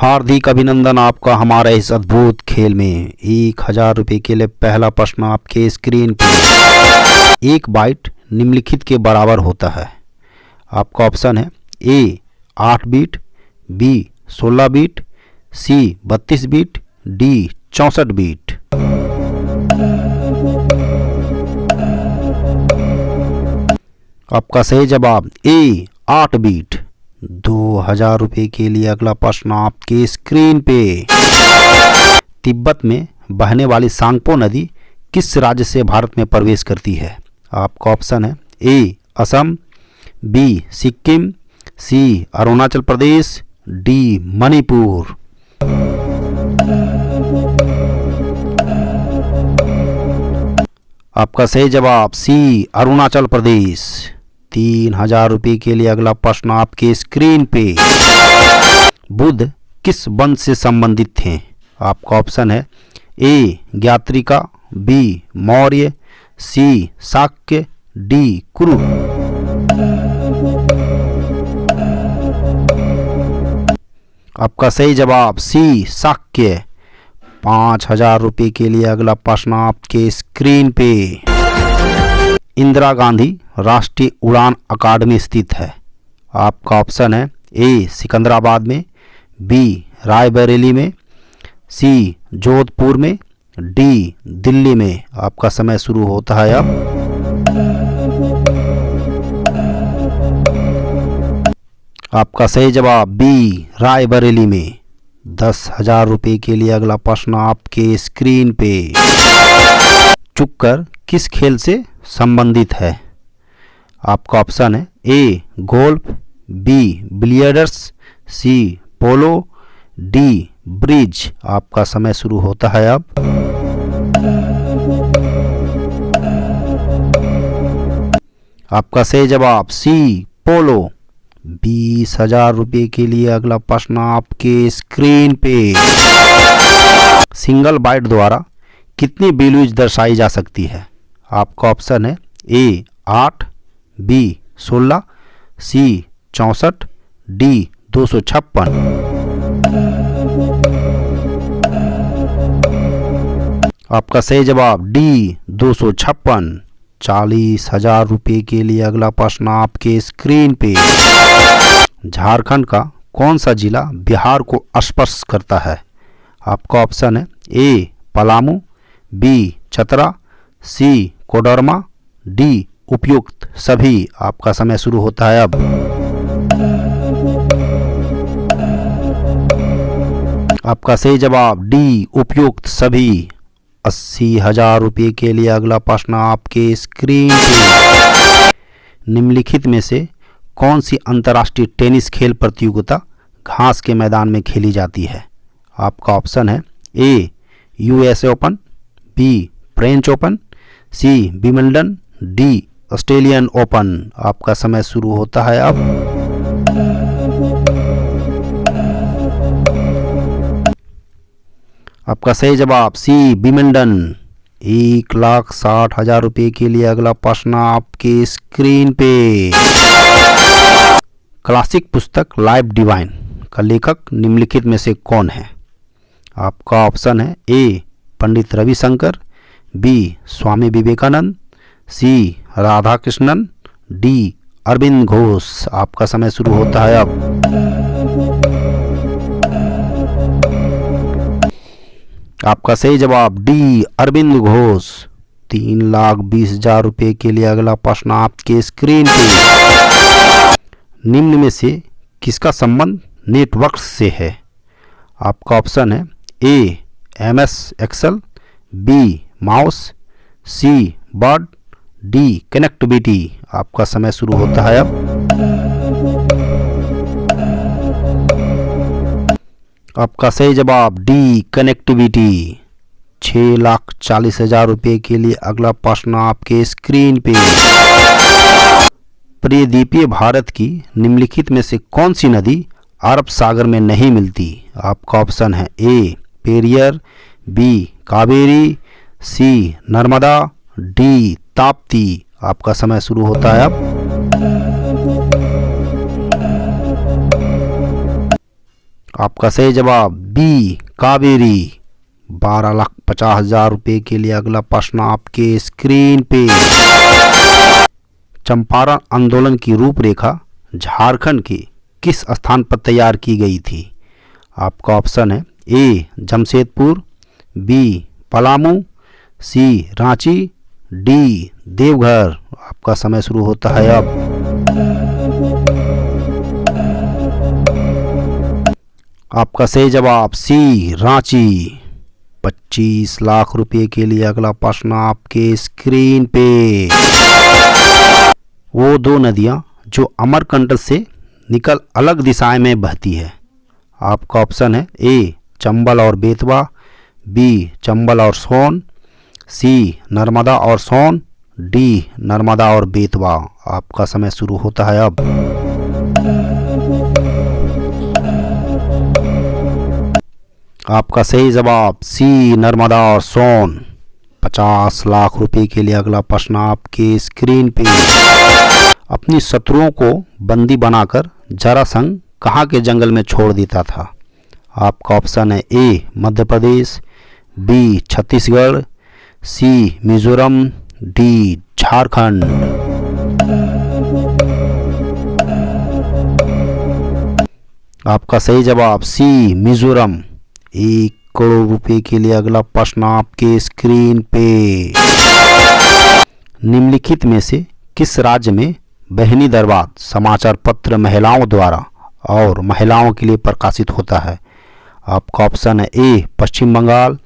हार्दिक अभिनंदन आपका हमारे इस अद्भुत खेल में। 1000 रुपये के लिए पहला प्रश्न आपके स्क्रीन पर। एक बाइट निम्नलिखित के बराबर होता है। आपका ऑप्शन है ए 8 बीट, बी 16 बीट, सी 32 बीट, डी 64 बीट। आपका सही जवाब ए 8 बीट। 2000 रुपये के लिए अगला प्रश्न आपके स्क्रीन पे। तिब्बत में बहने वाली सांगपो नदी किस राज्य से भारत में प्रवेश करती है? आपका ऑप्शन है ए असम, बी सिक्किम, सी अरुणाचल प्रदेश, डी मणिपुर। आपका सही जवाब सी अरुणाचल प्रदेश। 3000 रुपये के लिए अगला प्रश्न आपके स्क्रीन पे। बुद्ध किस वंश से संबंधित थे? आपका ऑप्शन है ए ज्ञात्रिका, बी मौर्य, सी शाक्य, डी कुरु। आपका सही जवाब सी शाक्य। 5000 रुपये के लिए अगला प्रश्न आपके स्क्रीन पे। इंदिरा गांधी राष्ट्रीय उड़ान अकादमी स्थित है। आपका ऑप्शन है ए सिकंदराबाद में, बी रायबरेली में, सी जोधपुर में, डी दिल्ली में। आपका समय शुरू होता है अब। आपका सही जवाब बी रायबरेली में। 10,000 रुपये के लिए अगला प्रश्न आपके स्क्रीन पे। चुक्कर किस खेल से संबंधित है? आपका ऑप्शन है A golf, B billiards, C polo, D bridge. आपका समय शुरू होता है अब। आपका सही जवाब सी पोलो। 20,000 रुपये के लिए अगला प्रश्न आपके स्क्रीन पे। सिंगल बाइट द्वारा कितनी वैल्यूज दर्शाई जा सकती है? आपका ऑप्शन है ए 8, बी 16, सी 64, डी 256। आपका सही जवाब डी 256। 40,000 रुपये के लिए अगला प्रश्न आपके स्क्रीन पे। झारखंड का कौन सा जिला बिहार को स्पर्श करता है? आपका ऑप्शन है ए पलामू, बी चतरा, सी कोडरमा, डी उपयुक्त सभी। आपका समय शुरू होता है अब। आपका सही जवाब डी उपयुक्त सभी। 80,000 रुपये के लिए अगला प्रश्न आपके स्क्रीन पे। निम्नलिखित में से कौन सी अंतर्राष्ट्रीय टेनिस खेल प्रतियोगिता घास के मैदान में खेली जाती है? आपका ऑप्शन है A USA open, B French open, C Wimbledon, D Australian open. आपका समय शुरू होता है अब। आपका सही जवाब सी विंबलडन। 1,60,000 रुपये के लिए अगला प्रश्न आपके स्क्रीन पे। क्लासिक पुस्तक लाइफ डिवाइन का लेखक निम्नलिखित में से कौन है? आपका ऑप्शन है ए पंडित रविशंकर, बी स्वामी विवेकानंद, सी राधा कृष्णन, डी अरविंद घोष। आपका समय शुरू होता है अब। आपका सही जवाब डी अरविंद घोष। 3,20,000 रुपये के लिए अगला प्रश्न आपके स्क्रीन पे। निम्न में से किसका संबंध नेटवर्क से है? आपका ऑप्शन है ए MS एक्सेल, बी माउस, सी वर्ड, डी कनेक्टिविटी। आपका समय शुरू होता है अब। आपका सही जवाब डी कनेक्टिविटी। 6,40,000 रुपये के लिए अगला प्रश्न आपके स्क्रीन पे। परिद्वीपीय भारत की निम्नलिखित में से कौन सी नदी अरब सागर में नहीं मिलती? आपका ऑप्शन है ए पेरियर, बी कावेरी, सी नर्मदा, डी ताप्ती। आपका समय शुरू होता है अब। आपका सही जवाब बी कावेरी। 12,50,000 रुपये के लिए अगला प्रश्न आपके स्क्रीन पे। चंपारण आंदोलन की रूपरेखा झारखंड के किस स्थान पर तैयार की गई थी? आपका ऑप्शन है ए जमशेदपुर, बी पलामू, सी रांची, डी देवघर। आपका समय शुरू होता है अब। आपका सही जवाब सी रांची। 25 लाख रुपए के लिए अगला प्रश्न आपके स्क्रीन पे। वो दो नदियां जो अमरकंटक से निकल अलग दिशाएं में बहती है। आपका ऑप्शन है ए चंबल और बेतवा, बी चंबल और सोन, सी नर्मदा और सोन, डी नर्मदा और बेतवा। आपका समय शुरू होता है अब। आपका सही जवाब सी नर्मदा और सोन। 50 लाख रुपए के लिए अगला प्रश्न आपके स्क्रीन पे। अपनी शत्रुओं को बंदी बनाकर जरासंध कहाँ के जंगल में छोड़ देता था? आपका ऑप्शन है ए मध्य प्रदेश, बी छत्तीसगढ़, सी मिजोरम, डी झारखंड। आपका सही जवाब सी मिजोरम। 1 करोड़ रुपए के लिए अगला प्रश्न आपके स्क्रीन पे। निम्नलिखित में से किस राज्य में बहनी दरबार समाचार पत्र महिलाओं द्वारा और महिलाओं के लिए प्रकाशित होता है? आपका ऑप्शन है ए पश्चिम बंगाल,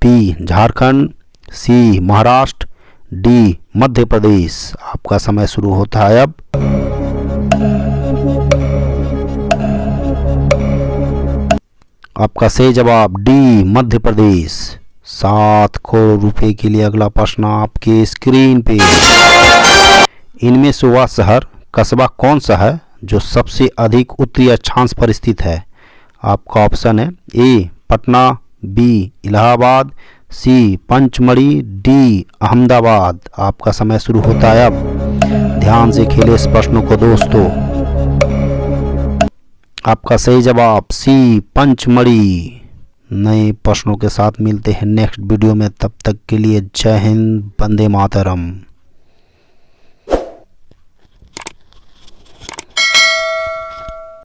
बी झारखंड, सी महाराष्ट्र, डी मध्य प्रदेश। आपका समय शुरू होता है अब। आपका सही जवाब डी मध्य प्रदेश। 7 करोड़ रुपए के लिए अगला प्रश्न आपके स्क्रीन पे। इनमें से वह शहर कस्बा कौन सा है जो सबसे अधिक उत्तरी अक्षांश पर स्थित है? आपका ऑप्शन है ए पटना, बी इलाहाबाद, सी पंचमढ़ी, डी अहमदाबाद। आपका समय शुरू होता है अब। ध्यान से खेले इस प्रश्नों को दोस्तों। आपका सही जवाब सी पंचमढ़ी। नए प्रश्नों के साथ मिलते हैं नेक्स्ट वीडियो में। तब तक के लिए जय हिंद, वंदे मातरम।